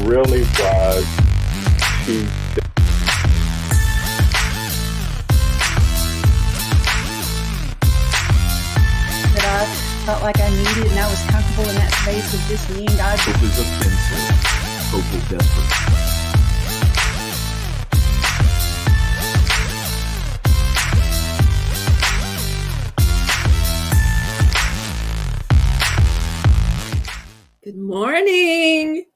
really was to that I felt like I needed, and I was comfortable in that space of just me and God. Hope is offensive. Hope is desperate. Good morning.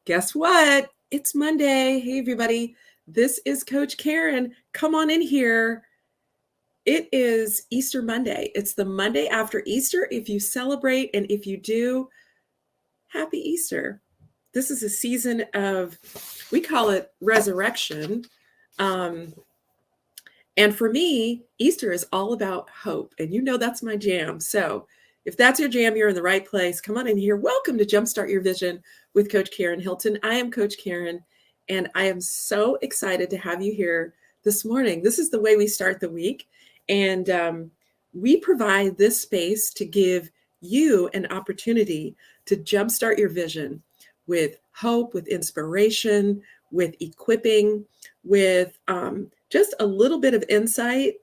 Guess what? It's Monday. Hey, everybody. This is Coach Karen. Come on in here. It is Easter Monday. It's the Monday after Easter. If you celebrate and if you do, happy Easter. This is a season of, we call it resurrection. And for me, Easter is all about hope. And you know that's my jam. So if that's your jam, you're in the right place. Come on in here. Welcome to Jumpstart Your Vision with Coach Karen Hilton. I am Coach Karen, and I am so excited to have you here this morning. This is the way we start the week, and we provide this space to give you an opportunity to jumpstart your vision with hope, with inspiration, with equipping, with just a little bit of insight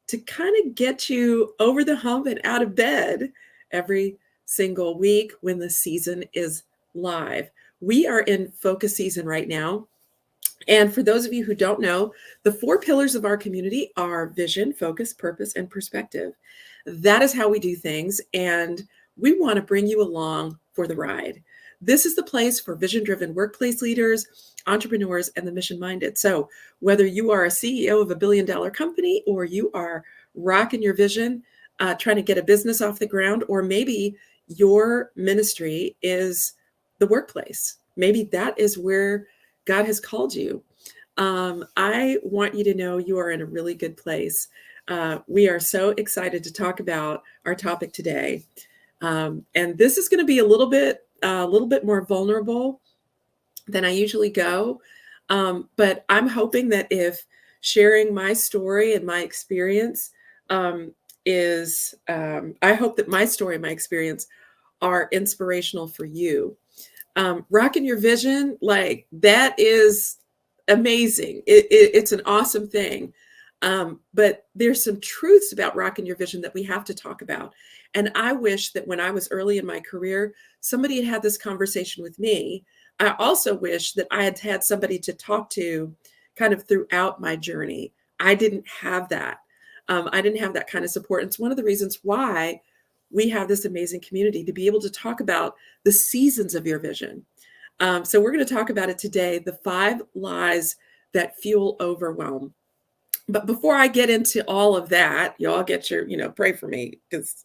to kind of get you over the hump and out of bed every single week when the season is live. We are in focus season right now. And for those of you who don't know, the 4 pillars of our community are vision, focus, purpose, and perspective. That is how we do things. And we want to bring you along for the ride. This is the place for vision-driven workplace leaders, entrepreneurs, and the mission-minded. So whether you are a CEO of a billion-dollar company, or you are rocking your vision, trying to get a business off the ground, or maybe your ministry is the workplace. Maybe that is where God has called you. I want you to know you are in a really good place. We are so excited to talk about our topic today. And this is going to be a little bit more vulnerable than I usually go. But I'm hoping that if sharing my story and my experience I hope that my story and my experience are inspirational for you. Rocking your vision, like that is amazing. It's an awesome thing. But there's some truths about rocking your vision that we have to talk about. And I wish that when I was early in my career, somebody had this conversation with me. I also wish that I had had somebody to talk to kind of throughout my journey. I didn't have that. I didn't have that kind of support. And it's one of the reasons why we have this amazing community, to be able to talk about the seasons of your vision. So we're going to talk about it today, the 5 lies that fuel overwhelm. But before I get into all of that, y'all get your, pray for me because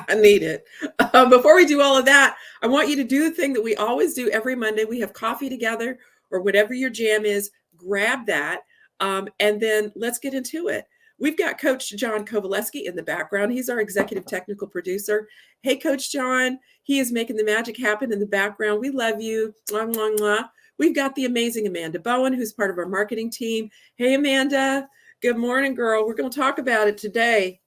I need it. Before we do all of that, I want you to do the thing that we always do every Monday. We have coffee together, or whatever your jam is, grab that. And then let's get into it. We've got Coach John Kovaleski in the background. He's our executive technical producer. Hey, Coach John. He is making the magic happen in the background. We love you. Mwah, mwah, mwah. We've got the amazing Amanda Bowen, who's part of our marketing team. Hey, Amanda. Good morning, girl. We're going to talk about it today.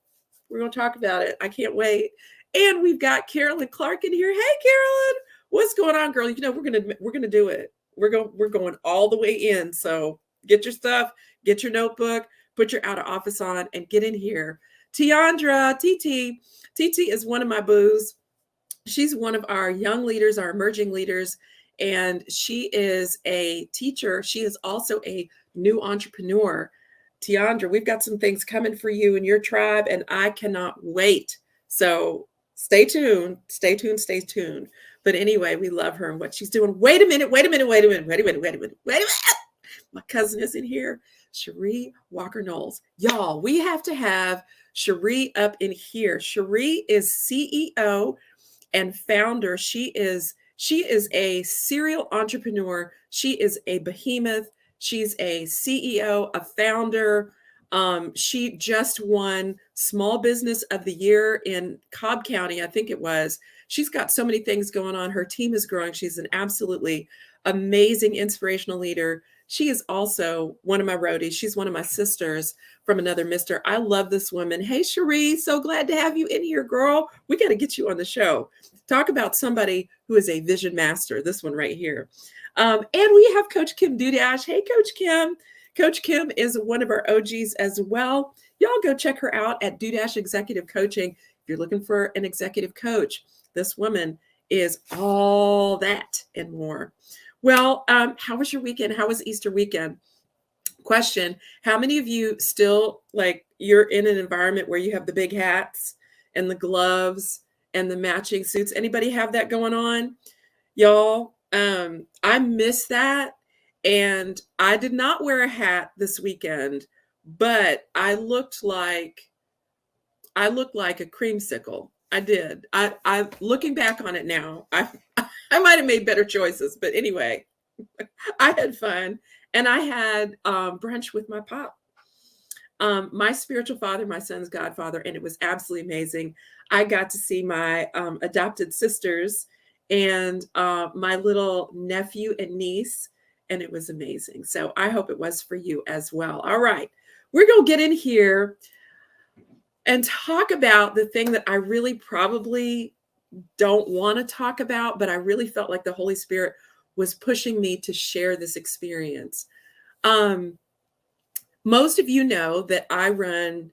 We're going to talk about it. I can't wait. And we've got Carolyn Clark in here. Hey, Carolyn. What's going on, girl? We're going to do it. We're going all the way in. So get your stuff, get your notebook, put your out of office on, and get in here. Tiandra, TT is one of my boos. She's one of our young leaders, our emerging leaders, and she is a teacher. She is also a new entrepreneur. Tiandra, we've got some things coming for you and your tribe, and I cannot wait. So stay tuned. But anyway, we love her and what she's doing. Wait a minute. My cousin is in here. Cherie Walker Knowles. Y'all, we have to have Cherie up in here. Cherie is CEO and founder. She is a serial entrepreneur. She is a behemoth. She's a CEO, a founder. She just won Small Business of the Year in Cobb County, I think it was. She's got so many things going on. Her team is growing. She's an absolutely amazing, inspirational leader. She is also one of my roadies. She's one of my sisters from another mister. I love this woman. Hey, Cherie, so glad to have you in here, girl. We got to get you on the show. Talk about somebody who is a vision master, this one right here. And we have Coach Kim Dudash. Hey, Coach Kim. Coach Kim is one of our OGs as well. Y'all go check her out at Dudash Executive Coaching. If you're looking for an executive coach, this woman is all that and more. Well, how was your weekend? How was Easter weekend? Question, how many of you still, like, you're in an environment where you have the big hats and the gloves and the matching suits? Anybody have that going on? Y'all, I miss that. And I did not wear a hat this weekend, but I looked like a creamsicle. I did. I looking back on it now, I might have made better choices, but anyway, I had fun, and I had brunch with my pop, my spiritual father, my son's godfather, and it was absolutely amazing. I got to see my adopted sisters and my little nephew and niece, and it was amazing. So I hope it was for you as well. All right, we're going to get in here and talk about the thing that I really probably don't want to talk about, but I really felt like the Holy Spirit was pushing me to share this experience. Most of you know that I run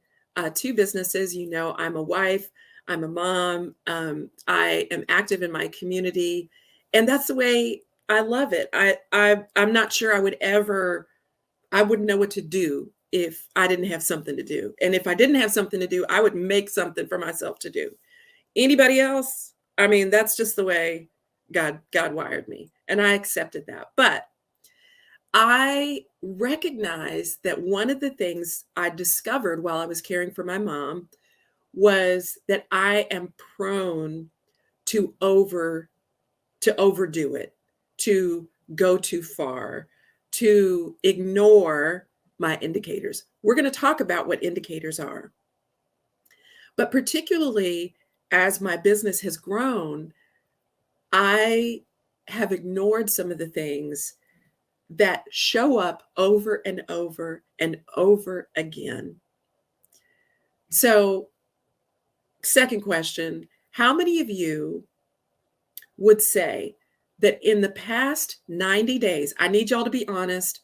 2 businesses. You know, I'm a wife, I'm a mom, I am active in my community, and that's the way I love it. I'm not sure I wouldn't know what to do if I didn't have something to do. And if I didn't have something to do, I would make something for myself to do. Anybody else? I mean, that's just the way God wired me, and I accepted that. But I recognized that one of the things I discovered while I was caring for my mom was that I am prone to overdo it, to go too far, to ignore my indicators. We're going to talk about what indicators are. But particularly as my business has grown, I have ignored some of the things that show up over and over and over again. So, second question, how many of you would say that in the past 90 days, I need y'all to be honest.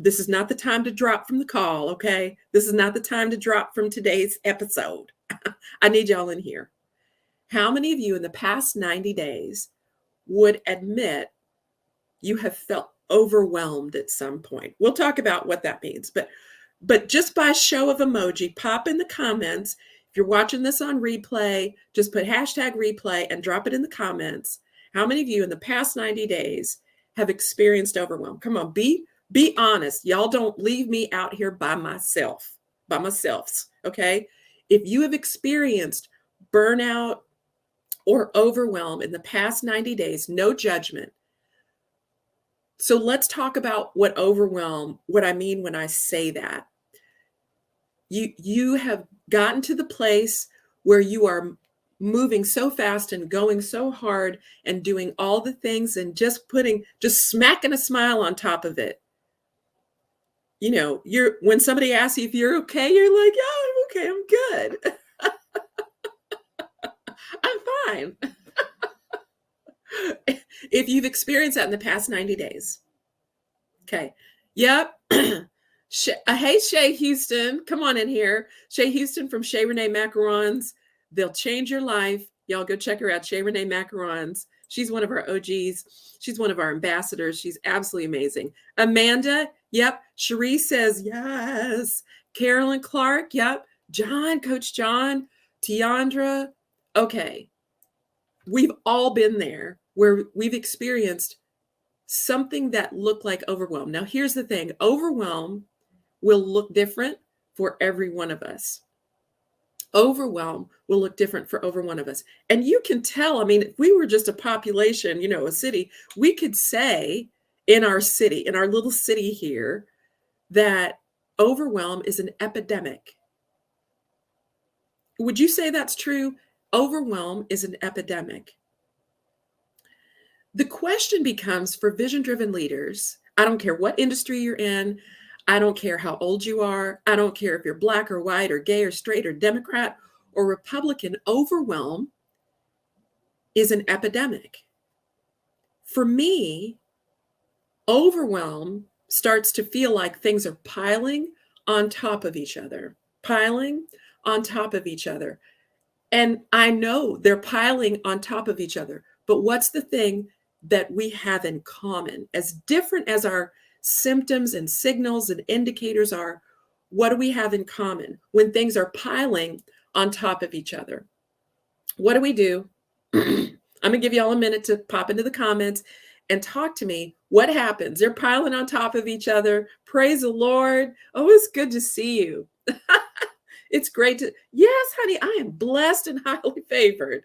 This is not the time to drop from the call, okay? This is not the time to drop from today's episode. I need y'all in here. How many of you in the past 90 days would admit you have felt overwhelmed at some point? We'll talk about what that means, but just by show of emoji, pop in the comments. If you're watching this on replay, just put #replay and drop it in the comments. How many of you in the past 90 days have experienced overwhelm? Come on, be honest. Y'all don't leave me out here by myself, okay? If you have experienced burnout or overwhelm in the past 90 days, no judgment. So let's talk about what I mean when I say that. You have gotten to the place where you are moving so fast and going so hard and doing all the things and just smacking a smile on top of it. You know, when somebody asks you if you're okay, you're like, yeah, I'm okay, I'm good. I'm fine. If you've experienced that in the past 90 days. Okay. Yep. Hey, Shay Houston, come on in here. Shay Houston from Shay Renee Macarons. They'll change your life. Y'all go check her out, Shay Renee Macarons. She's one of our OGs. She's one of our ambassadors. She's absolutely amazing. Amanda, yep. Cherie says yes. Carolyn Clark, yep. John, Coach John. Tiandra. Okay. We've all been there where we've experienced something that looked like overwhelm. Now, here's the thing. Overwhelm will look different for every one of us. Overwhelm will look different for every one of us. And you can tell, I mean, if we were just a population, a city, we could say in our city, in our little city here, that overwhelm is an epidemic. Would you say that's true? Overwhelm is an epidemic. The question becomes for vision-driven leaders, I don't care what industry you're in, I don't care how old you are, I don't care if you're black or white or gay or straight or Democrat or Republican, overwhelm is an epidemic. For me, overwhelm starts to feel like things are piling on top of each other, piling on top of each other. And I know they're piling on top of each other, but what's the thing that we have in common? As different as our symptoms and signals and indicators are, what do we have in common when things are piling on top of each other? What do we do? I'm going to give you all a minute to pop into the comments and talk to me. What happens? They're piling on top of each other. Praise the Lord. Oh, it's good to see you. It's great to, yes, honey, I am blessed and highly favored.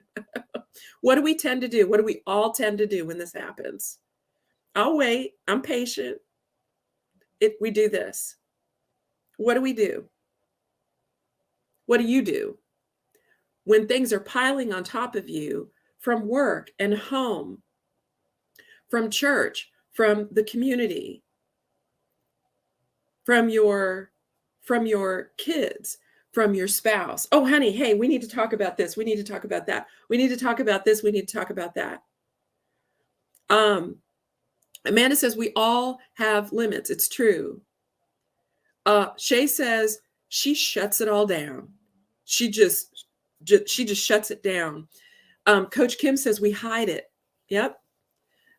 What do we tend to do? What do we all tend to do when this happens? I'll wait. I'm patient. We do this. What do we do? What do you do when things are piling on top of you from work and home, from church, from the community, from your kids, from your spouse? Oh, honey, hey, we need to talk about this. We need to talk about that. We need to talk about this. We need to talk about that. Amanda says we all have limits. It's true. Shay says she shuts it all down. She just shuts it down. Coach Kim says we hide it. Yep.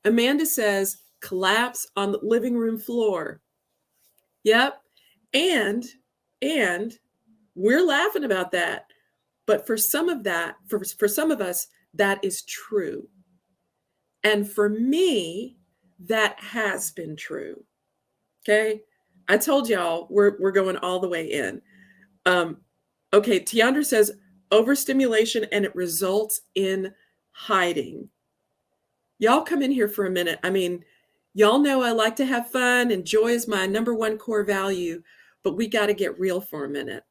Amanda says collapse on the living room floor. Yep. And we're laughing about that. But for some of that, for some of us, that is true. And for me, that has been true. Okay. I told y'all we're going all the way in. Okay. Tiandra says overstimulation and it results in hiding. Y'all come in here for a minute. I mean, y'all know I like to have fun and joy is my number one core value, but we got to get real for a minute.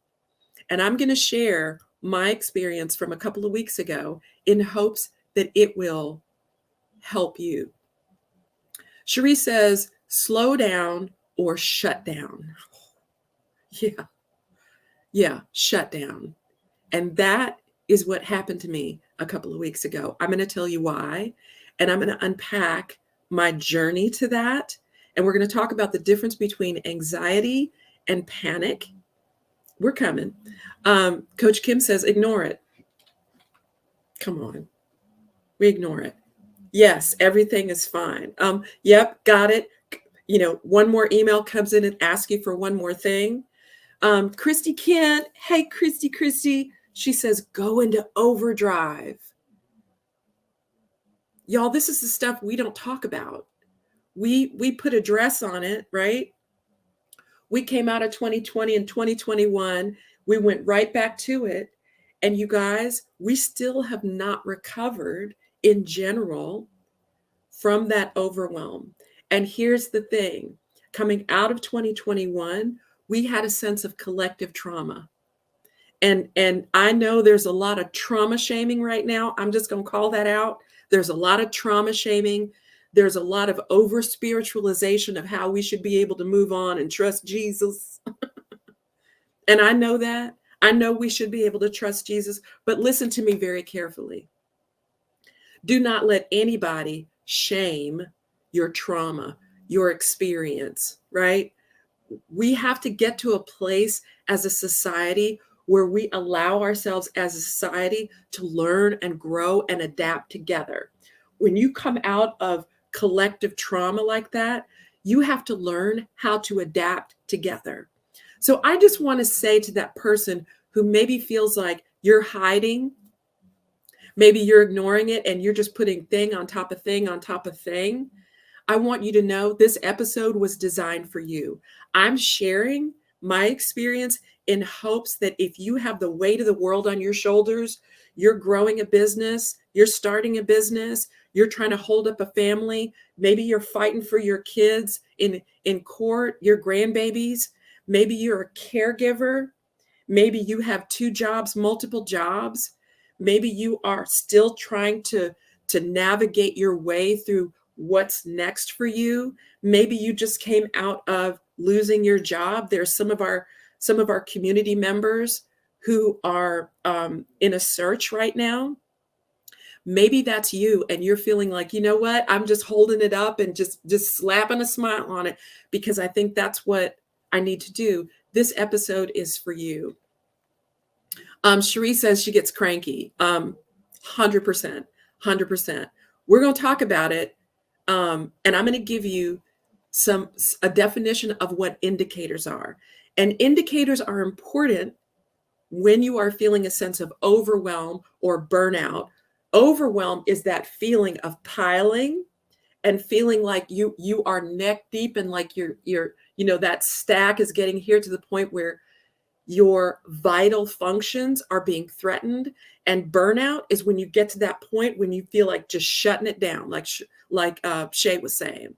And I'm going to share my experience from a couple of weeks ago in hopes that it will help you. Cherie says, slow down or shut down. Yeah, shut down. And that is what happened to me a couple of weeks ago. I'm going to tell you why, and I'm going to unpack my journey to that. And we're going to talk about the difference between anxiety and panic. We're coming. Coach Kim says, ignore it. Come on. We ignore it. Yes, everything is fine. Yep, got it. You know, one more email comes in and asks you for one more thing. Christy Kent. Hey, Christy. She says, go into overdrive. Y'all, this is the stuff we don't talk about. We put a dress on it, right? We came out of 2020 and 2021. We went right back to it. And you guys, we still have not recovered in general from that overwhelm. And here's the thing, coming out of 2021, we had a sense of collective trauma. And I know there's a lot of trauma shaming right now. I'm just going to call that out. There's a lot of trauma shaming. There's a lot of over spiritualization of how we should be able to move on and trust Jesus. And I know that. I know we should be able to trust Jesus, but listen to me very carefully. Do not let anybody shame your trauma, your experience, right? We have to get to a place as a society where we allow ourselves as a society to learn and grow and adapt together. When you come out of collective trauma like that, you have to learn how to adapt together. So I just want to say to that person who maybe feels like you're hiding, maybe you're ignoring it and you're just putting thing on top of thing on top of thing, I want you to know this episode was designed for you. I'm sharing my experience in hopes that if you have the weight of the world on your shoulders, you're growing a business, you're starting a business, you're trying to hold up a family, maybe you're fighting for your kids in court, your grandbabies, maybe you're a caregiver, maybe you have 2 jobs, multiple jobs, maybe you are still trying to navigate your way through what's next for you. Maybe you just came out of losing your job. There's some of our community members who are in a search right now. Maybe that's you and you're feeling like, you know what? I'm just holding it up and just slapping a smile on it because I think that's what I need to do. This episode is for you. Cherie says she gets cranky. 100%, 100%. We're going to talk about it. And I'm going to give you a definition of what indicators are. And indicators are important when you are feeling a sense of overwhelm or burnout. Overwhelm is that feeling of piling and feeling like you are neck deep and like you're that stack is getting here to the point where your vital functions are being threatened. And burnout is when you get to that point when you feel like just shutting it down, like Shay was saying.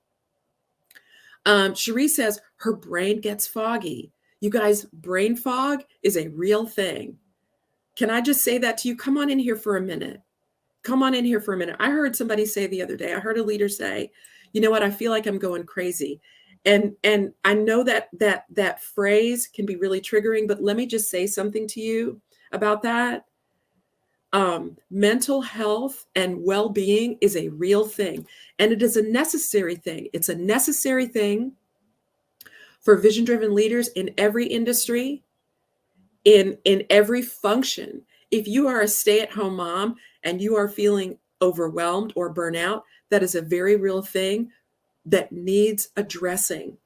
Cherie says her brain gets foggy. You guys, brain fog is a real thing. Can I just say that to you? Come on in here for a minute. Come on in here for a minute. I heard somebody say the other day, I heard a leader say, you know what? I feel like I'm going crazy. And I know that phrase can be really triggering, but let me just say something to you about that. Mental health and well-being is a real thing, and it is a necessary thing. It's a necessary thing for vision-driven leaders in every industry, in every function. If you are a stay-at-home mom and you are feeling overwhelmed or burnout, that is a very real thing that needs addressing.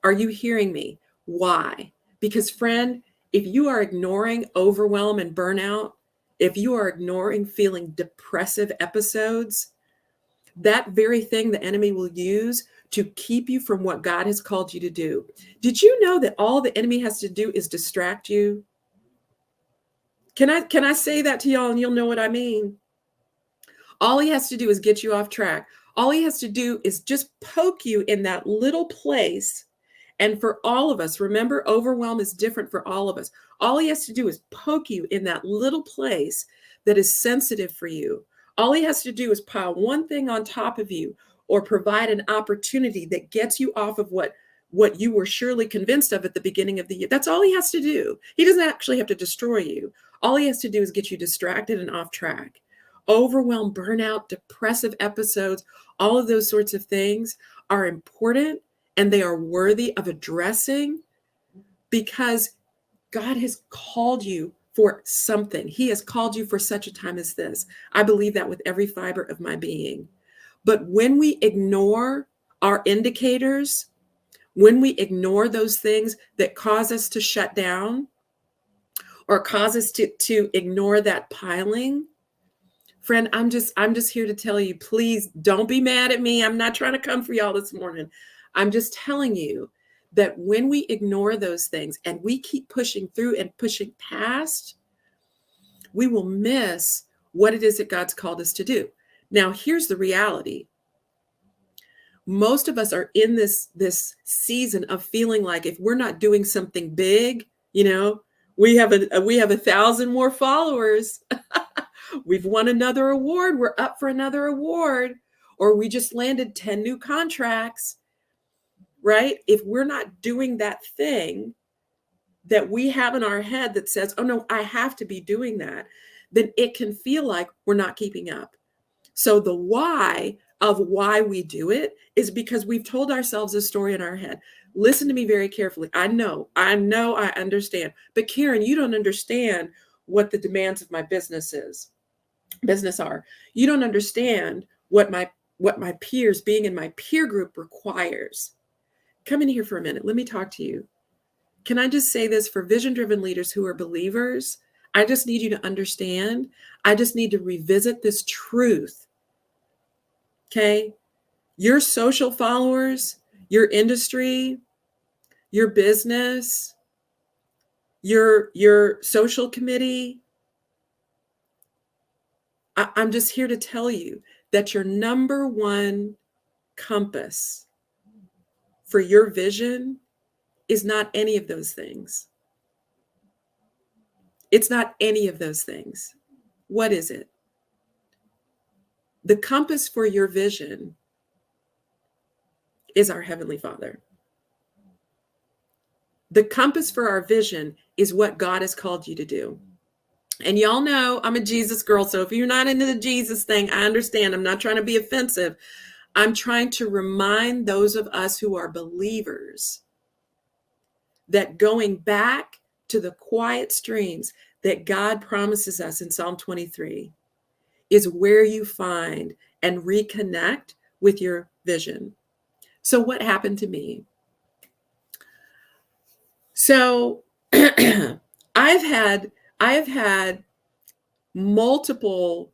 Are you hearing me? Why? Because, friend, if you are ignoring overwhelm and burnout, if you are ignoring feeling depressive episodes, that very thing the enemy will use to keep you from what God has called you to do. Did you know that all the enemy has to do is distract you? Can I say that to y'all and you'll know what I mean? All he has to do is get you off track. All he has to do is just poke you in that little place. And for all of us, remember, overwhelm is different for all of us. All he has to do is poke you in that little place that is sensitive for you. All he has to do is pile one thing on top of you or provide an opportunity that gets you off of what you were surely convinced of at the beginning of the year. That's all he has to do. He doesn't actually have to destroy you. All he has to do is get you distracted and off track. Overwhelm, burnout, depressive episodes, all of those sorts of things are important and they are worthy of addressing because God has called you for something. He has called you for such a time as this. I believe that with every fiber of my being. But when we ignore our indicators, when we ignore those things that cause us to shut down or cause us to ignore that piling, friend, I'm just here to tell you, please don't be mad at me. I'm not trying to come for y'all this morning. I'm just telling you that when we ignore those things and we keep pushing through and pushing past, we will miss what it is that God's called us to do. Now, here's the reality. Most of us are in this season of feeling like if we're not doing something big, we have 1,000 more followers. We've won another award. We're up for another award, or we just landed 10 new contracts, right? If we're not doing that thing that we have in our head that says, oh no, I have to be doing that, then it can feel like we're not keeping up. So the why of why we do it is because we've told ourselves a story in our head. Listen to me very carefully. I know, I understand. But Karen, you don't understand what the demands of my business are. You don't understand what my peers being in my peer group requires. Come in here for a minute. Let me talk to you. Can I just say this for vision-driven leaders who are believers? I just need you to understand. I just need to revisit this truth. Okay? Your social followers, your industry, your business, your social committee, I'm just here to tell you that your number one compass for your vision is not any of those things. It's not any of those things. What is it? The compass for your vision is our Heavenly Father. The compass for our vision is what God has called you to do. And y'all know I'm a Jesus girl. So if you're not into the Jesus thing, I understand. I'm not trying to be offensive. I'm trying to remind those of us who are believers that going back to the quiet streams that God promises us in Psalm 23 is where you find and reconnect with your vision. So what happened to me? So I have had multiple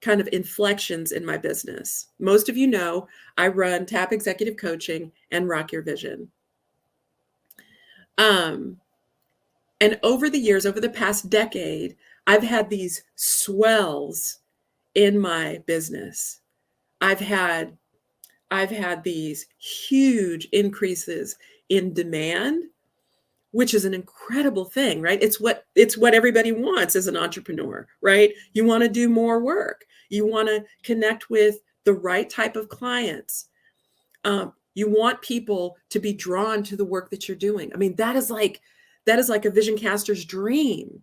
kind of inflections in my business. Most of you know I run TAP Executive Coaching and Rock Your Vision. And over the years, over the past decade, I've had these swells in my business. I've had these huge increases in demand, which is an incredible thing, right? It's what everybody wants as an entrepreneur, right? You want to do more work. You want to connect with the right type of clients. You want people to be drawn to the work that you're doing. I mean, that is like a vision caster's dream.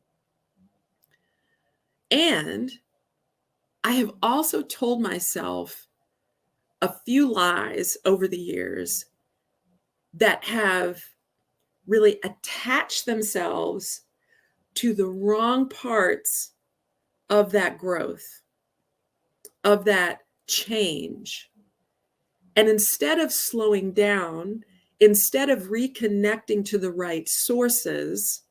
And I have also told myself a few lies over the years that have really attached themselves to the wrong parts of that growth, of that change. And instead of slowing down, instead of reconnecting to the right sources,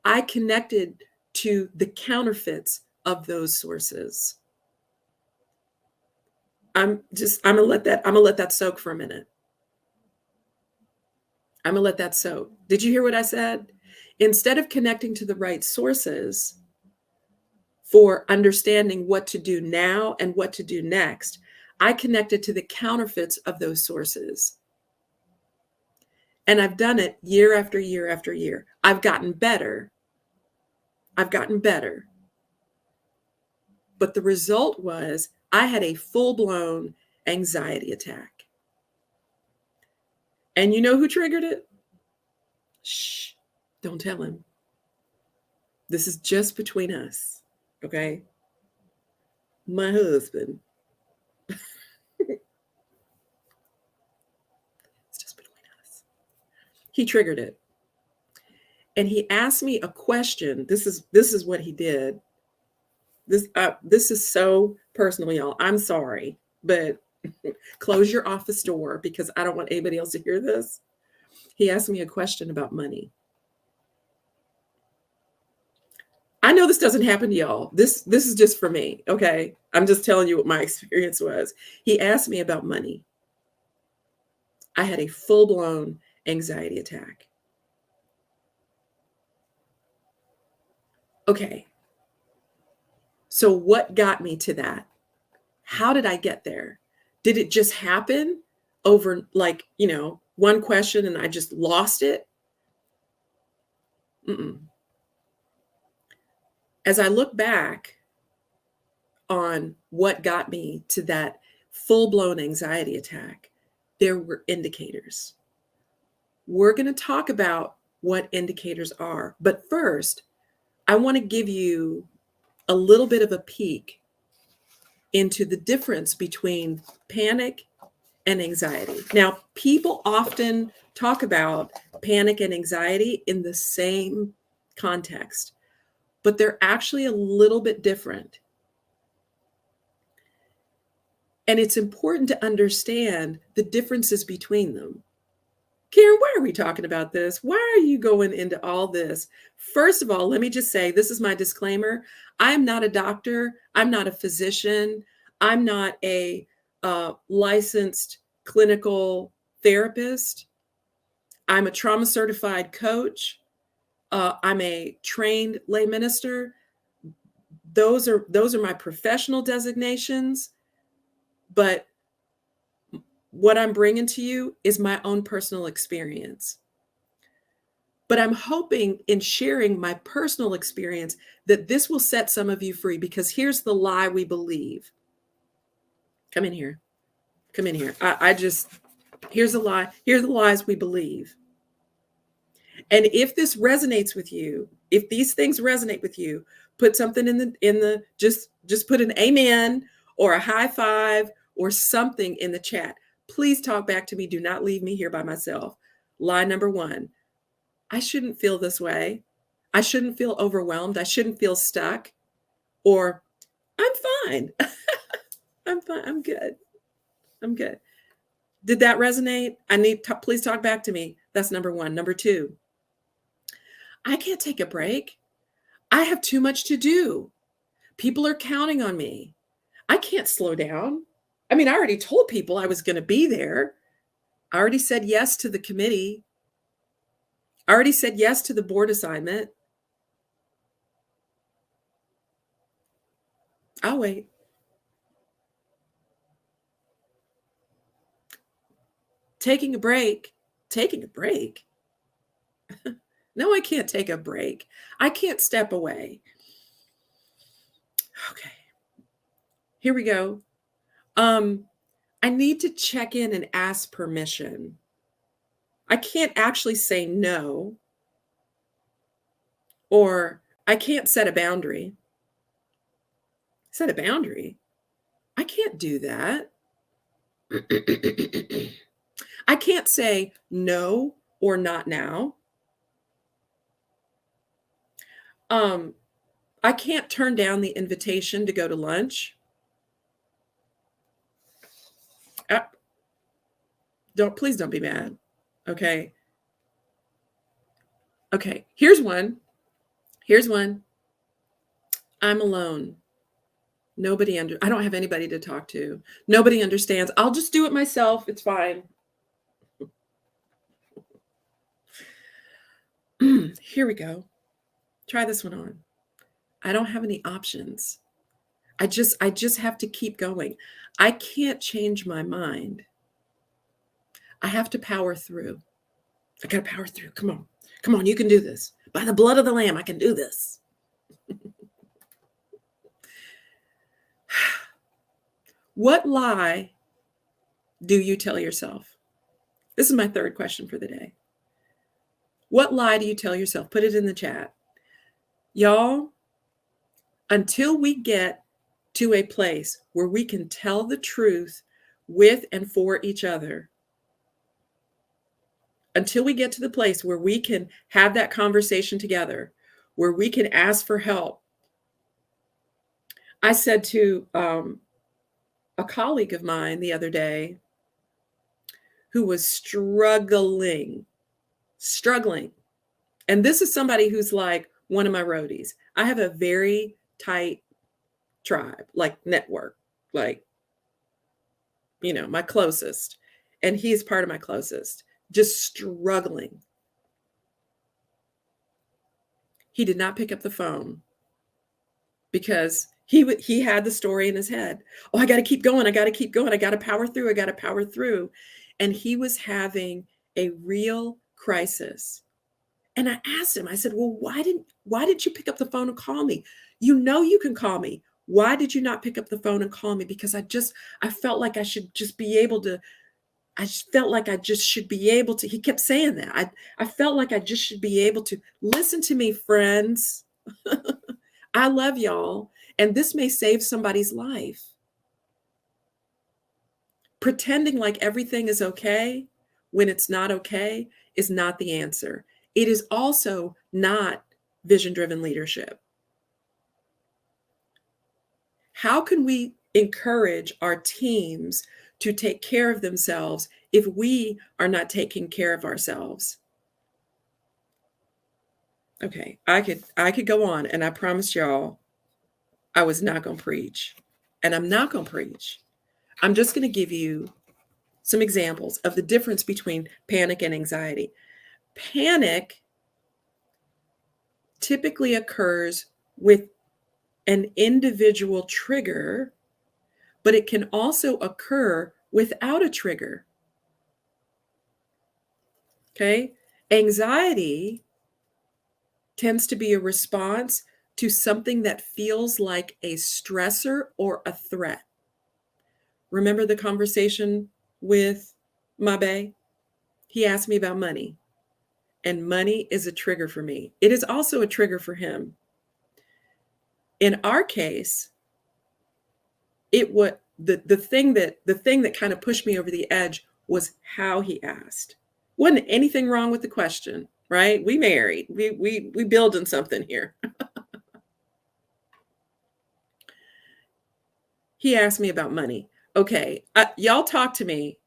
I connected to the counterfeits of those sources. I'm gonna let that soak for a minute. I'm gonna let that soak. Did you hear what I said? Instead of connecting to the right sources for understanding what to do now and what to do next, I connected to the counterfeits of those sources. And I've done it year after year after year. I've gotten better. But the result was I had a full-blown anxiety attack. And you know who triggered it? Shh, don't tell him. This is just between us, okay? My husband. It's just between us. He triggered it. And he asked me a question. This is what he did. This is so personal, y'all. I'm sorry, but close your office door because I don't want anybody else to hear this. He asked me a question about money. I know this doesn't happen to y'all. This is just for me, okay? I'm just telling you what my experience was. He asked me about money. I had a full-blown anxiety attack. Okay. So what got me to that? How did I get there? Did it just happen over one question and I just lost it? Mm-mm. As I look back on what got me to that full-blown anxiety attack, there were indicators. We're going to talk about what indicators are. But first, I want to give you a little bit of a peek into the difference between panic and anxiety. Now, people often talk about panic and anxiety in the same context, but they're actually a little bit different. And it's important to understand the differences between them. Karen, why are we talking about this? Why are you going into all this? First of all, let me just say, this is my disclaimer. I'm not a doctor. I'm not a physician. I'm not a licensed clinical therapist. I'm a trauma certified coach. I'm a trained lay minister. Those are my professional designations. But what I'm bringing to you is my own personal experience. But I'm hoping in sharing my personal experience that this will set some of you free, because here's the lie we believe. Come in here. Here's a lie. Here are the lies we believe. And if this resonates with you, If these things resonate with you, put something in the just put an amen or a high five or something in the chat. Please talk back to me. Do not leave me here by myself. Lie number 1. I shouldn't feel this way. I shouldn't feel overwhelmed. I shouldn't feel stuck. Or I'm fine. I'm fine. I'm good. I'm good. Did that resonate? Please talk back to me. That's number 1. Number 2, I can't take a break. I have too much to do. People are counting on me. I can't slow down. I mean, I already told people I was going to be there. I already said yes to the committee. I already said yes to the board assignment. I'll wait. Taking a break. No, I can't take a break. I can't step away. Okay. Here we go. I need to check in and ask permission. I can't actually say no, or I can't set a boundary. Set a boundary? I can't do that. I can't say no or not now. I can't turn down the invitation to go to lunch. Please don't be mad. Okay. Okay. Here's one. I'm alone. I don't have anybody to talk to. Nobody understands. I'll just do it myself. It's fine. Here we go. Try this one on. I don't have any options. I just have to keep going. I can't change my mind. I have to power through. I got to power through. Come on, you can do this. By the blood of the Lamb, I can do this. What lie do you tell yourself? This is my 3rd question for the day. What lie do you tell yourself? Put it in the chat. Y'all, until we get to a place where we can tell the truth with and for each other, until we get to the place where we can have that conversation together, where we can ask for help. I said to a colleague of mine the other day who was struggling. And this is somebody who's like one of my roadies. I have a very tight tribe, like network, like, my closest. And he's part of my closest. Just struggling. He did not pick up the phone because he had the story in his head. Oh, I got to keep going. I got to power through. And he was having a real crisis. And I asked him, I said, well, why didn't you pick up the phone and call me? You can call me. Why did you not pick up the phone and call me? Because I felt like I should just be able to. I felt like I just should be able to. He kept saying that. I felt like I just should be able to. Listen to me, friends. I love y'all. And this may save somebody's life. Pretending like everything is okay when it's not okay is not the answer. It is also not vision-driven leadership. How can we encourage our teams to take care of themselves if we are not taking care of ourselves? Okay, I could go on, and I promise y'all I was not going to preach, and I'm not going to preach. I'm just going to give you some examples of the difference between panic and anxiety. Panic typically occurs with an individual trigger, but it can also occur without a trigger. Okay? Anxiety tends to be a response to something that feels like a stressor or a threat. Remember the conversation with Mabe? He asked me about money. and money is a trigger for me. It is also a trigger for him. In our case, it was the thing that kind of pushed me over the edge was how he asked. Wasn't anything wrong with the question, right? We married. We building something here. He asked me about money. Okay, y'all talk to me.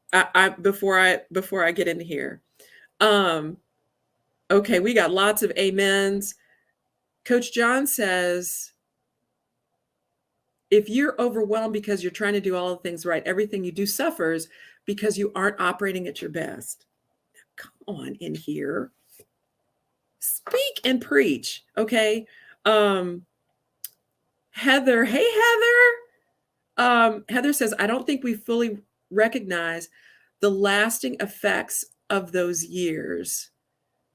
Before I get into here. Okay, we got lots of amens. Coach John says, if you're overwhelmed because you're trying to do all the things right, everything you do suffers because you aren't operating at your best. Come on in here. Speak and preach, okay? Heather, hey, Heather. Heather says, I don't think we fully recognize the lasting effects of those years.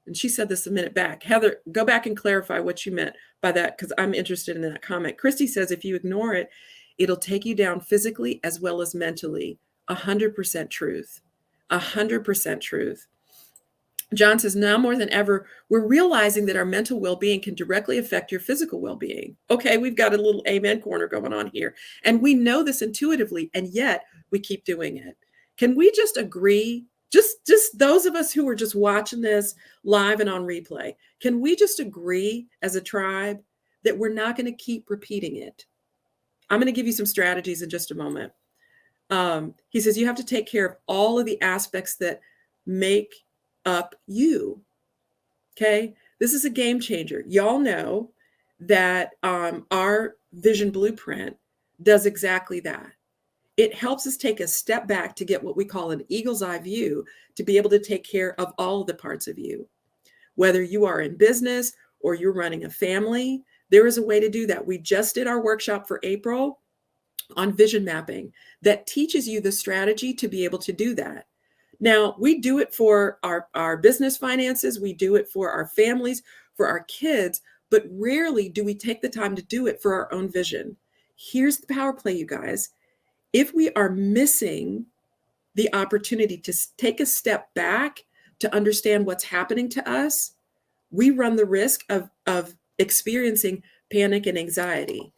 And she said this a minute back. Heather, go back and clarify what you meant by that, because I'm interested in that comment. Christy says, if you ignore it, it'll take you down physically as well as mentally. 100% truth. 100% truth. John says, now more than ever, we're realizing that our mental well-being can directly affect your physical well-being. Okay, we've got a little amen corner going on here. And we know this intuitively, and yet we keep doing it. Can we just agree? Just those of us who are just watching this live and on replay, can we just agree as a tribe that we're not going to keep repeating it? I'm going to give you some strategies in just a moment. He says you have to take care of all of the aspects that make up you. Okay, this is a game changer. Y'all know that our vision blueprint does exactly that. It helps us take a step back to get what we call an eagle's eye view, to be able to take care of all of the parts of you. Whether you are in business or you're running a family, there is a way to do that. We just did our workshop for April on vision mapping that teaches you the strategy to be able to do that. Now, we do it for our business finances, we do it for our families, for our kids, but rarely do we take the time to do it for our own vision. Here's the power play, you guys. If we are missing the opportunity to take a step back to understand what's happening to us, we run the risk of experiencing panic and anxiety.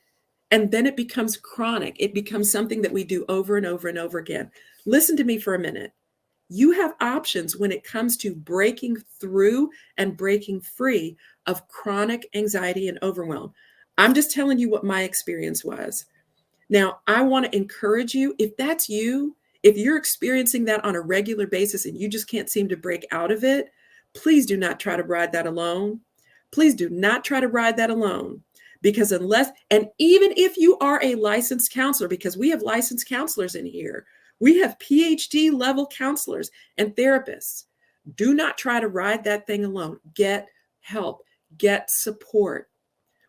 And then it becomes chronic. It becomes something that we do over and over and over again. Listen to me for a minute. You have options when it comes to breaking through and breaking free of chronic anxiety and overwhelm. I'm just telling you what my experience was. Now, I want to encourage you, if that's you, if you're experiencing that on a regular basis and you just can't seem to break out of it, please do not try to ride that alone. Please do not try to ride that alone. Because unless, and even if you are a licensed counselor, because we have licensed counselors in here, we have PhD level counselors and therapists. Do not try to ride that thing alone. Get help, get support.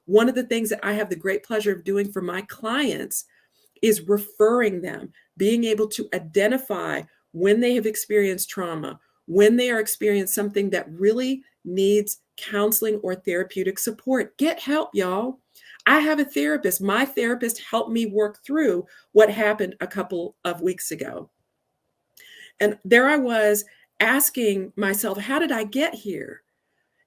One of the things that I have the great pleasure of doing for my clients is referring them, being able to identify when they have experienced trauma, when they are experiencing something that really needs counseling or therapeutic support. Get help, y'all. I have a therapist. My therapist helped me work through what happened a couple of weeks ago. And there I was asking myself, how did I get here?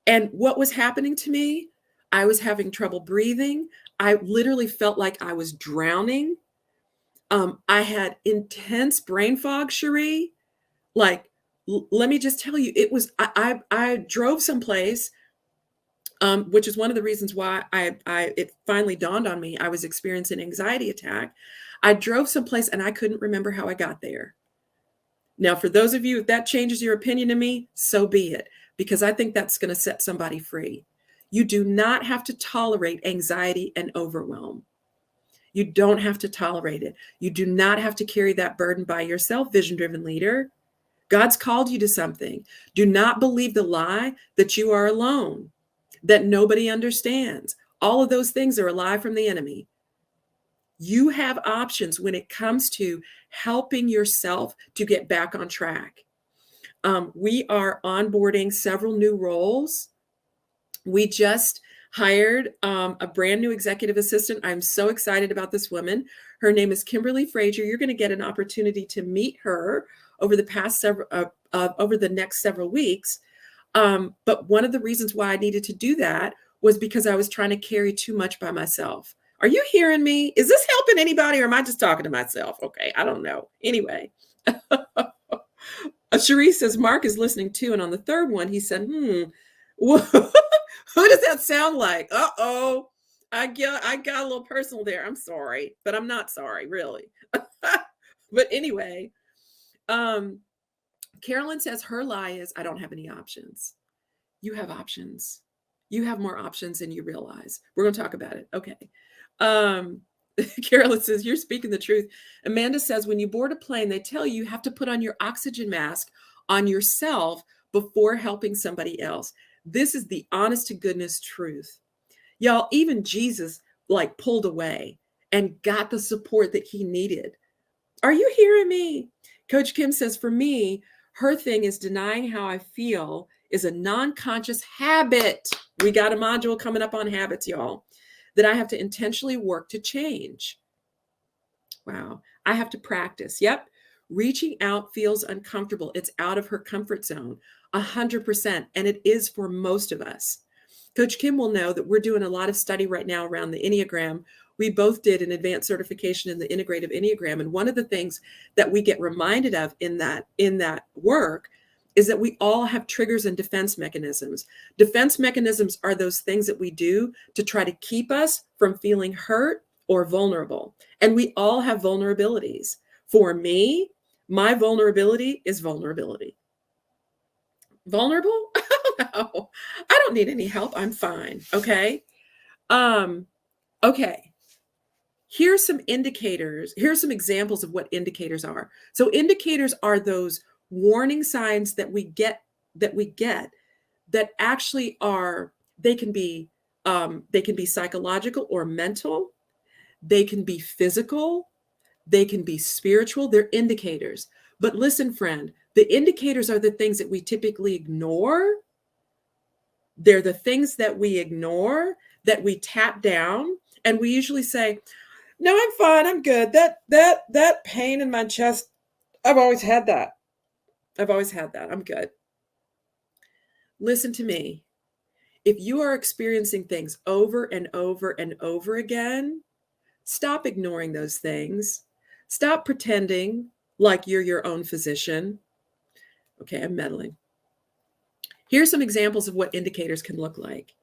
And what was happening to me? I was having trouble breathing. I literally felt like I was drowning. I had intense brain fog, Cherie. Like, let me just tell you, it was, I drove someplace, which is one of the reasons why it finally dawned on me I was experiencing an anxiety attack. I drove someplace and I couldn't remember how I got there. Now, for those of you, if that changes your opinion to me, so be it, because I think that's going to set somebody free. You do not have to tolerate anxiety and overwhelm. You don't have to tolerate it. You do not have to carry that burden by yourself, vision-driven leader. God's called you to something. Do not believe the lie that you are alone, that nobody understands. All of those things are a lie from the enemy. You have options when it comes to helping yourself to get back on track. We are onboarding several new roles. We just hired a brand new executive assistant. I'm so excited about this woman. Her name is Kimberly Frazier. You're going to get an opportunity to meet her over the next several weeks. But one of the reasons why I needed to do that was because I was trying to carry too much by myself. Are you hearing me? Is this helping anybody, or am I just talking to myself? Okay, I don't know. Anyway, Cherise says Mark is listening too, and on the third one, he said, who does that sound like? Uh-oh. I got a little personal there. I'm sorry, but I'm not sorry, really. But anyway, Carolyn says her lie is, I don't have any options. You have options. You have more options than you realize. We're going to talk about it. Okay. Carolyn says, you're speaking the truth. Amanda says, when you board a plane, they tell you have to put on your oxygen mask on yourself before helping somebody else. This is the honest to goodness truth. Y'all, even Jesus like pulled away and got the support that he needed. Are you hearing me? Coach Kim says, for me, her thing is denying how I feel is a non-conscious habit. We got a module coming up on habits, y'all, that I have to intentionally work to change. Wow. I have to practice. Yep. Reaching out feels uncomfortable. It's out of her comfort zone, 100%. And it is for most of us. Coach Kim will know that we're doing a lot of study right now around the Enneagram. We both did an advanced certification in the integrative Enneagram. And one of the things that we get reminded of in that work is that we all have triggers and defense mechanisms. Defense mechanisms are those things that we do to try to keep us from feeling hurt or vulnerable. And we all have vulnerabilities. For me, my vulnerability is vulnerability. Vulnerable? No, I don't need any help. I'm fine. Okay. Okay. Here's some indicators. Here's some examples of what indicators are. So indicators are those warning signs that we get that actually are, they can be psychological or mental. They can be physical. They can be spiritual. They're indicators. But listen, friend, the indicators are the things that we typically ignore. They're the things that we ignore, that we tap down, and we usually say, no, I'm fine. I'm good. That pain in my chest, I've always had that. I'm good. Listen to me. If you are experiencing things over and over and over again, stop ignoring those things. Stop pretending like you're your own physician. Okay, I'm meddling. Here's some examples of what indicators can look like.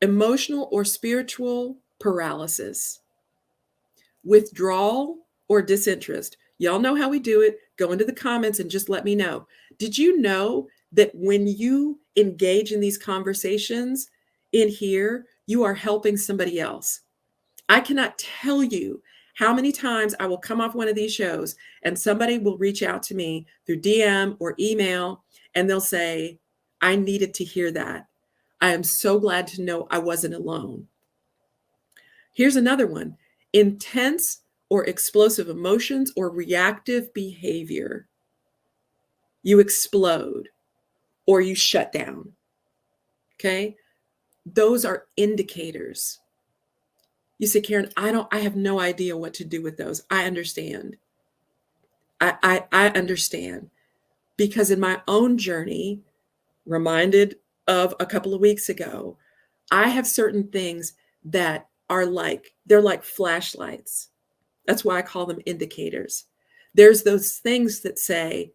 Emotional or spiritual paralysis, withdrawal or disinterest. Y'all know how we do it. Go into the comments and just let me know. Did you know that when you engage in these conversations in here, you are helping somebody else? I cannot tell you how many times I will come off one of these shows and somebody will reach out to me through DM or email and they'll say, I needed to hear that. I am so glad to know I wasn't alone. Here's another one. Intense or explosive emotions or reactive behavior. You explode or you shut down. Okay? Those are indicators. You say, Karen, I have no idea what to do with those. I understand. I understand, because in my own journey, reminded of a couple of weeks ago, I have certain things that are they're like flashlights. That's why I call them indicators. There's those things that say,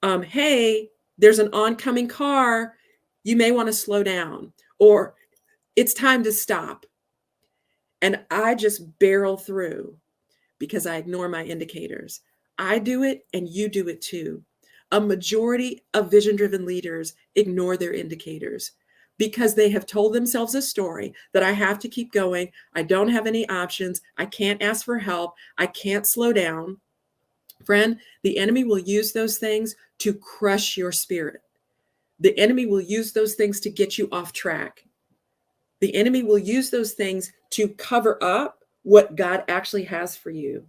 hey, there's an oncoming car. You may want to slow down, or it's time to stop. And I just barrel through because I ignore my indicators. I do it and you do it too. A majority of vision-driven leaders ignore their indicators because they have told themselves a story that I have to keep going. I don't have any options. I can't ask for help. I can't slow down. Friend, the enemy will use those things to crush your spirit. The enemy will use those things to get you off track. The enemy will use those things to cover up what God actually has for you.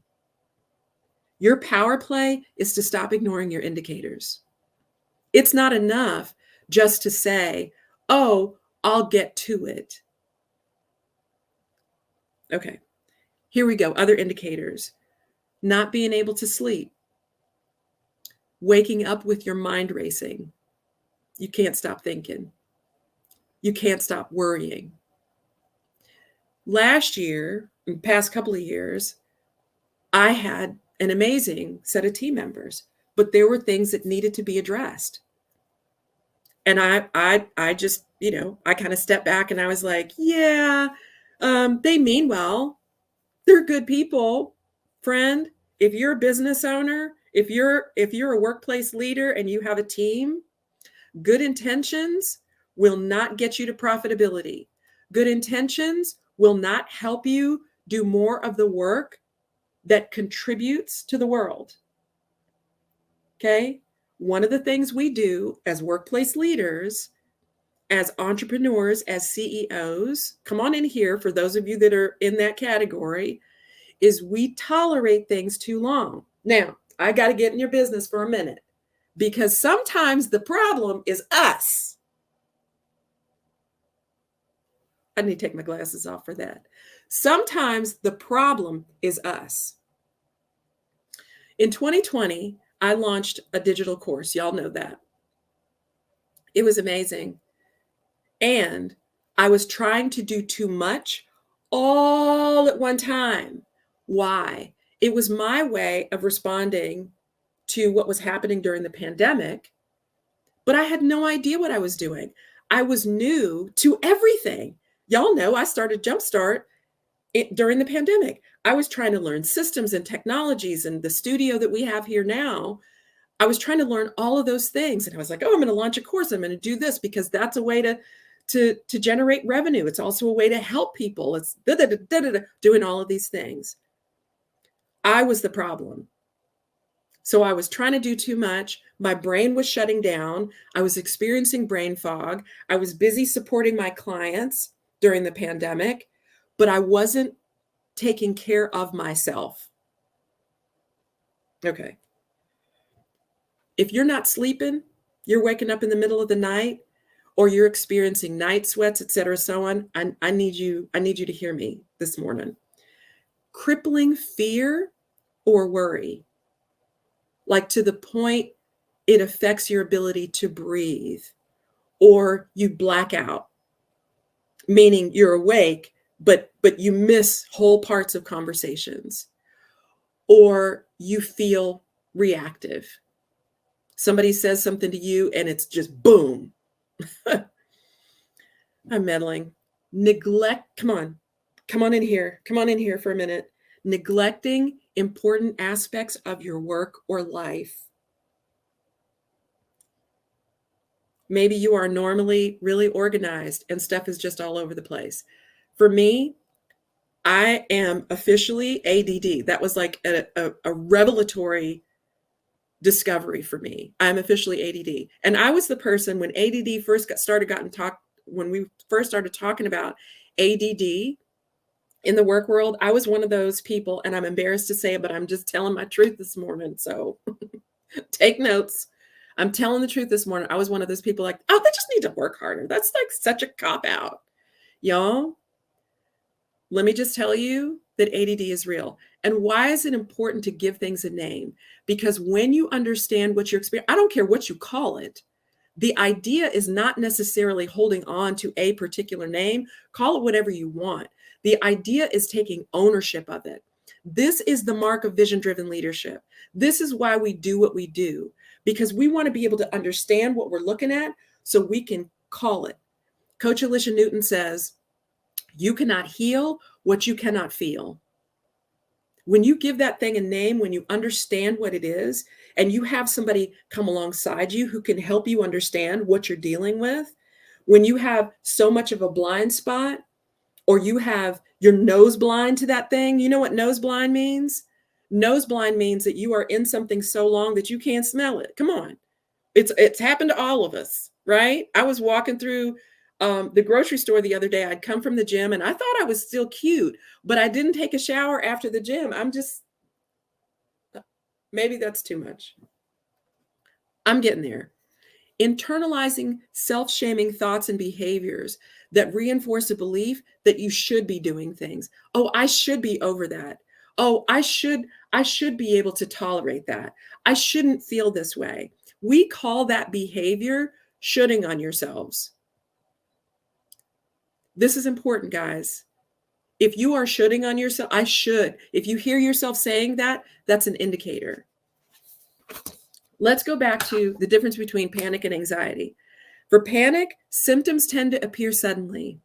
Your power play is to stop ignoring your indicators. It's not enough just to say, oh, I'll get to it. Okay, here we go. Other indicators. Not being able to sleep. waking up with your mind racing. You can't stop thinking. You can't stop worrying. Last year, in the past couple of years, I had an amazing set of team members, but there were things that needed to be addressed. And I just, I kind of stepped back and I was like, yeah, they mean well. They're good people. Friend, if you're a business owner, if you're a workplace leader and you have a team, good intentions will not get you to profitability. Good intentions will not help you do more of the work that contributes to the world. Okay? One of the things we do as workplace leaders, as entrepreneurs, as CEOs, come on in here for those of you that are in that category, is we tolerate things too long. Now, I got to get in your business for a minute because sometimes the problem is us. I need to take my glasses off for that. Sometimes the problem is us. In 2020, I launched a digital course. Y'all know that. It was amazing. And I was trying to do too much all at one time. Why? It was my way of responding to what was happening during the pandemic, but I had no idea what I was doing. I was new to everything. Y'all know I started Jumpstart during the pandemic. I was trying to learn systems and technologies and the studio that we have here now. I was trying to learn all of those things. And I was like, oh, I'm going to launch a course. I'm going to do this because that's a way to generate revenue. It's also a way to help people. It's doing all of these things. I was the problem. So I was trying to do too much. My brain was shutting down. I was experiencing brain fog. I was busy supporting my clients during the pandemic, but I wasn't taking care of myself. Okay. If you're not sleeping, you're waking up in the middle of the night, or you're experiencing night sweats, et cetera, so on, I need you to hear me this morning. Crippling fear or worry, like to the point it affects your ability to breathe, or you black out, meaning you're awake, but you miss whole parts of conversations, or you feel reactive. Somebody says something to you and it's just boom. I'm meddling. Neglect, come on in here for a minute. Neglecting important aspects of your work or life. Maybe you are normally really organized and stuff is just all over the place. For me, I am officially ADD. That was like a revelatory discovery for me. I'm officially ADD. And I was the person when ADD first when we first started talking about ADD in the work world, I was one of those people, and I'm embarrassed to say it, but I'm just telling my truth this morning. So take notes. I'm telling the truth this morning. I was one of those people like, oh, they just need to work harder. That's like such a cop out. Y'all, let me just tell you that ADD is real. And why is it important to give things a name? Because when you understand what you're experiencing, I don't care what you call it. The idea is not necessarily holding on to a particular name. Call it whatever you want. The idea is taking ownership of it. This is the mark of vision-driven leadership. This is why we do what we do, because we want to be able to understand what we're looking at so we can call it. Coach Alicia Newton says, you cannot heal what you cannot feel. When you give that thing a name, when you understand what it is, and you have somebody come alongside you who can help you understand what you're dealing with, when you have so much of a blind spot, or you have your nose blind to that thing, you know what nose blind means? Nose blind means that you are in something so long that you can't smell it. Come on. It's happened to all of us, right? I was walking through the grocery store the other day. I'd come from the gym and I thought I was still cute, but I didn't take a shower after the gym. Maybe that's too much. I'm getting there. Internalizing self-shaming thoughts and behaviors that reinforce a belief that you should be doing things. Oh, I should be over that. Oh, I should be able to tolerate that. I shouldn't feel this way. We call that behavior shoulding on yourselves. This is important, guys. If you are shoulding on yourself, I should. If you hear yourself saying that, that's an indicator. Let's go back to the difference between panic and anxiety. For panic, symptoms tend to appear suddenly.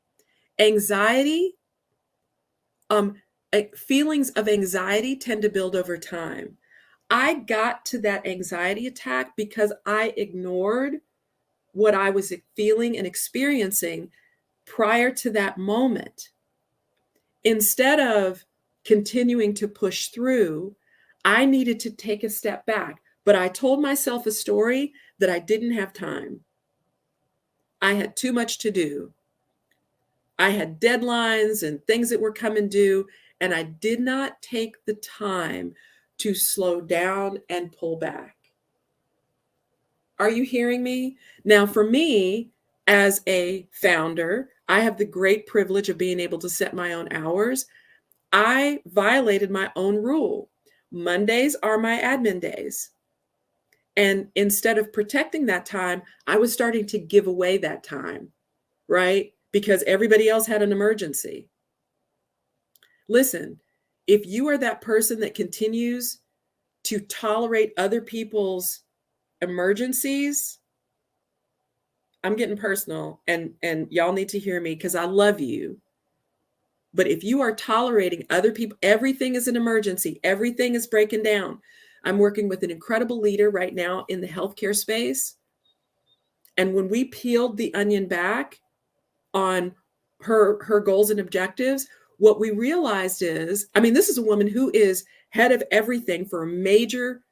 Anxiety, feelings of anxiety tend to build over time. I got to that anxiety attack because I ignored what I was feeling and experiencing prior to that moment. Instead of continuing to push through, I needed to take a step back. But I told myself a story that I didn't have time. I had too much to do. I had deadlines and things that were coming due, and I did not take the time to slow down and pull back. Are you hearing me? Now, for me, as a founder, I have the great privilege of being able to set my own hours. I violated my own rule. Mondays are my admin days. And instead of protecting that time, I was starting to give away that time, right? Because everybody else had an emergency. Listen, if you are that person that continues to tolerate other people's emergencies, I'm getting personal, and y'all need to hear me because I love you. But if you are tolerating other people, everything is an emergency. Everything is breaking down. I'm working with an incredible leader right now in the healthcare space. And when we peeled the onion back on her goals and objectives, what we realized is, I mean, this is a woman who is head of everything for a major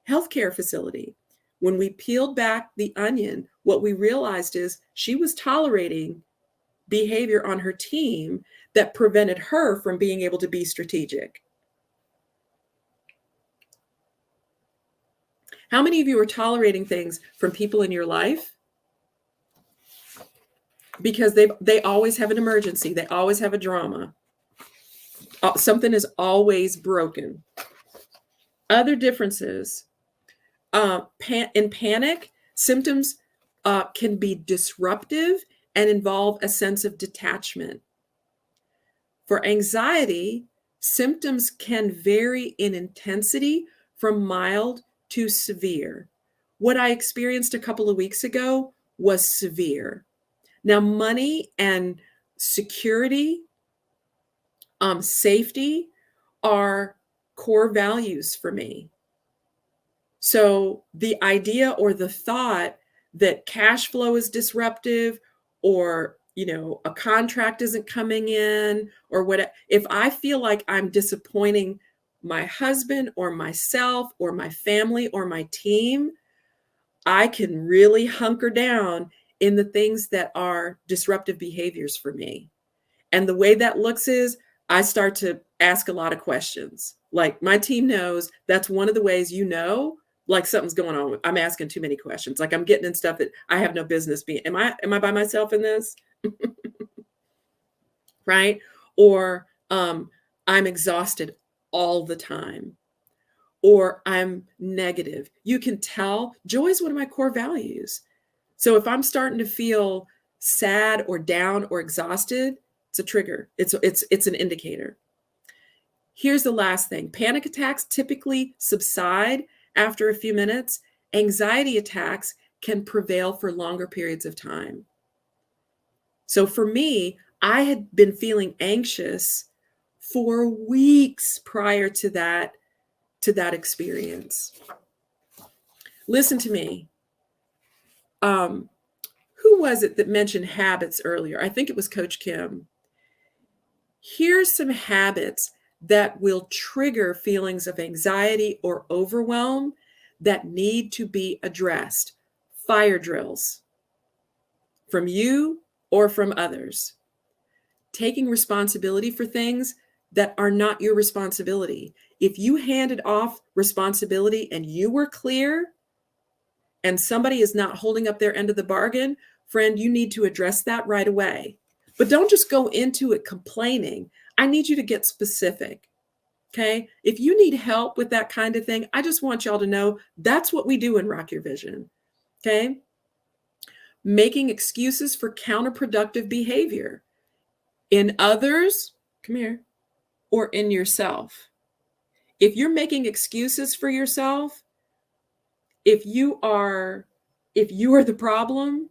healthcare facility. When we peeled back the onion, what we realized is she was tolerating behavior on her team that prevented her from being able to be strategic. How many of you are tolerating things from people in your life because they always have an emergency, they always have a drama, something is always broken? Other differences, in panic, symptoms can be disruptive and involve a sense of detachment. For anxiety, symptoms can vary in intensity from mild to severe. What I experienced a couple of weeks ago was severe. Now, money and security, safety are core values for me. So the idea or the thought that cash flow is disruptive, or a contract isn't coming in, or what, if I feel like I'm disappointing my husband or myself or my family or my team, I can really hunker down in the things that are disruptive behaviors for me. And the way that looks is I start to ask a lot of questions. Like, my team knows that's one of the ways like something's going on. I'm asking too many questions. Like, I'm getting in stuff that I have no business being. Am I by myself in this? Right? Or I'm exhausted all the time, or I'm negative. You can tell joy is one of my core values. So if I'm starting to feel sad or down or exhausted, it's a trigger. It's an indicator. Here's the last thing. Panic attacks typically subside after a few minutes. Anxiety attacks can prevail for longer periods of time. So for me, I had been feeling anxious for weeks prior to that experience. Listen to me. Who was it that mentioned habits earlier? I think it was Coach Kim. Here's some habits that will trigger feelings of anxiety or overwhelm that need to be addressed. Fire drills from you or from others. Taking responsibility for things that are not your responsibility. If you handed off responsibility and you were clear and somebody is not holding up their end of the bargain, friend, you need to address that right away. But don't just go into it complaining. I need you to get specific. Okay. If you need help with that kind of thing, I just want y'all to know that's what we do in Rock Your Vision. Okay. Making excuses for counterproductive behavior in others, come here, or in yourself. If you're making excuses for yourself, if you are the problem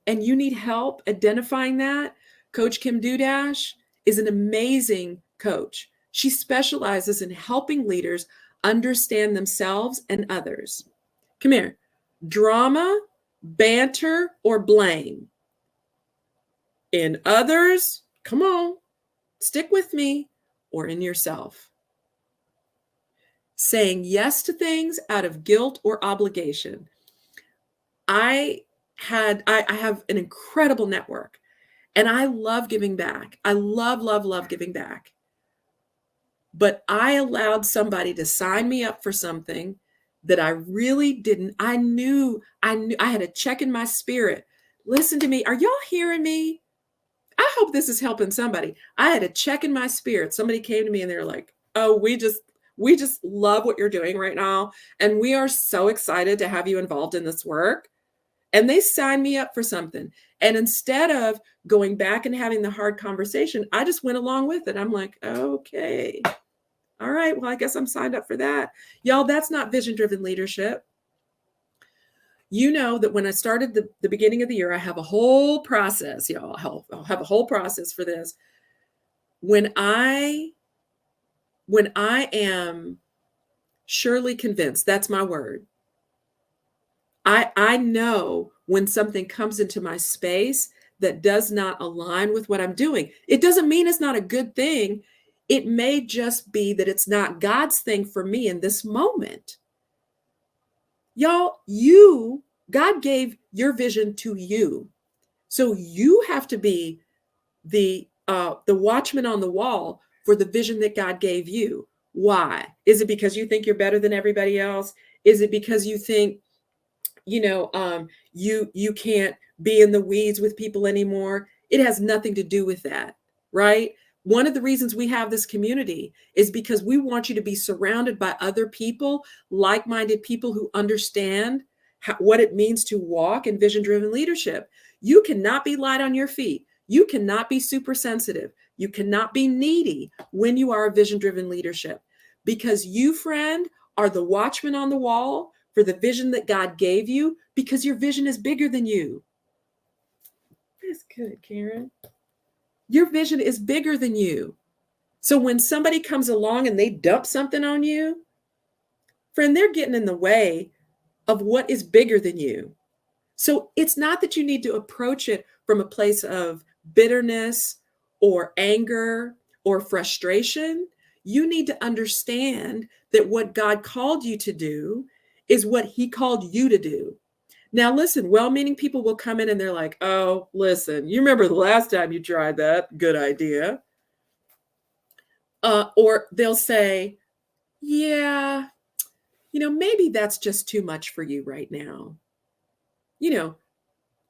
and you need help identifying that, Coach Kim Dudash is an amazing coach. She specializes in helping leaders understand themselves and others. Come here. Drama, banter, or blame. In others, come on, stick with me, or in yourself. Saying yes to things out of guilt or obligation. I have an incredible network and I love giving back. I love giving back. But I allowed somebody to sign me up for something that I really didn't. I knew I had a check in my spirit. Listen to me. Are y'all hearing me? I hope this is helping somebody. I had a check in my spirit. Somebody came to me and they're like, oh, we just love what you're doing right now. And we are so excited to have you involved in this work. And they signed me up for something. And instead of going back and having the hard conversation, I just went along with it. I'm like, okay, all right, well, I guess I'm signed up for that. Y'all, that's not vision-driven leadership. You know that when I started the beginning of the year, I have a whole process, y'all. I'll have a whole process for this. When I am surely convinced, that's my word. I know when something comes into my space that does not align with what I'm doing. It doesn't mean it's not a good thing. It may just be that it's not God's thing for me in this moment. Y'all, God gave your vision to you. So you have to be the watchman on the wall for the vision that God gave you. Why? Is it because you think you're better than everybody else? Is it because you think, you can't be in the weeds with people anymore? It has nothing to do with that, right? One of the reasons we have this community is because we want you to be surrounded by other people, like-minded people who understand what it means to walk in vision-driven leadership. You cannot be light on your feet. You cannot be super sensitive. You cannot be needy when you are a vision-driven leadership, because you, friend, are the watchman on the wall for the vision that God gave you, because your vision is bigger than you. That's good, Karen. Your vision is bigger than you. So when somebody comes along and they dump something on you, friend, they're getting in the way of what is bigger than you. So it's not that you need to approach it from a place of bitterness or anger or frustration. You need to understand that what God called you to do is what he called you to do. Now, listen, well-meaning people will come in and they're like, oh, listen, you remember the last time you tried that? Good idea. Or they'll say, yeah, maybe that's just too much for you right now.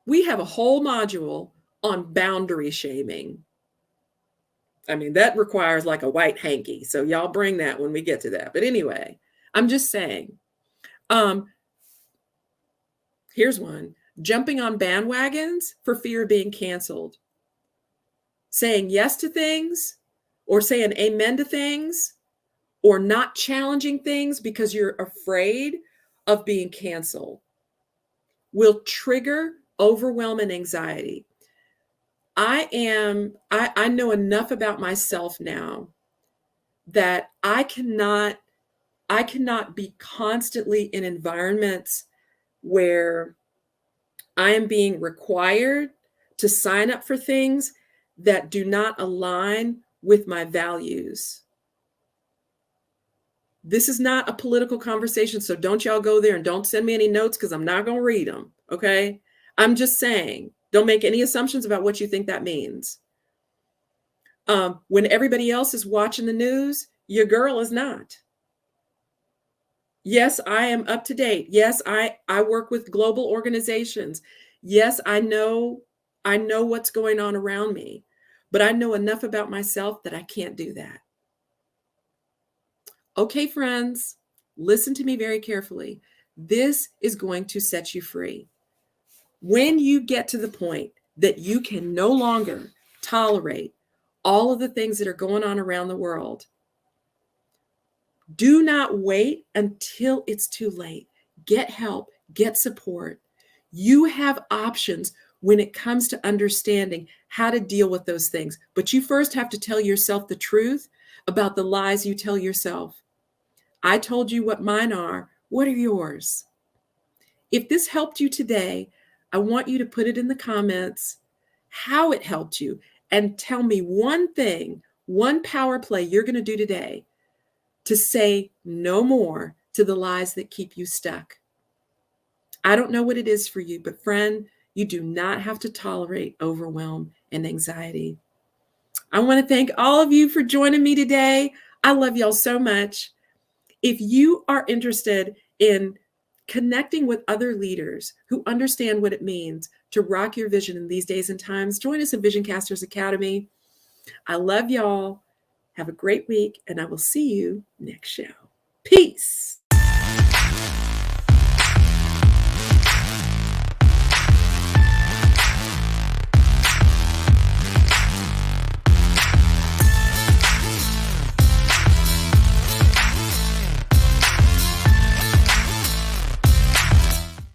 We have a whole module on boundary shaming. I mean, that requires like a white hanky. So y'all bring that when we get to that. But anyway, I'm just saying, here's one: jumping on bandwagons for fear of being canceled. Saying yes to things, or saying amen to things, or not challenging things because you're afraid of being canceled will trigger overwhelm and anxiety. I know enough about myself now that I cannot be constantly in environments where I am being required to sign up for things that do not align with my values. This is not a political conversation, so don't y'all go there and don't send me any notes because I'm not going to read them, okay? I'm just saying, don't make any assumptions about what you think that means. When everybody else is watching the news, your girl is not. Yes, I am up to date. Yes, I work with global organizations. Yes, I know what's going on around me, but I know enough about myself that I can't do that. Okay, friends, listen to me very carefully. This is going to set you free. When you get to the point that you can no longer tolerate all of the things that are going on around the world, do not wait until it's too late. Get help, get support. You have options when it comes to understanding how to deal with those things. But you first have to tell yourself the truth about the lies you tell yourself. I told you what mine are. What are yours? If this helped you today, I want you to put it in the comments how it helped you and tell me one thing, one power play you're going to do today to say no more to the lies that keep you stuck. I don't know what it is for you, but friend, you do not have to tolerate overwhelm and anxiety. I want to thank all of you for joining me today. I love y'all so much. If you are interested in connecting with other leaders who understand what it means to rock your vision in these days and times, join us in Vision Casters Academy. I love y'all. Have a great week, and I will see you next show. Peace.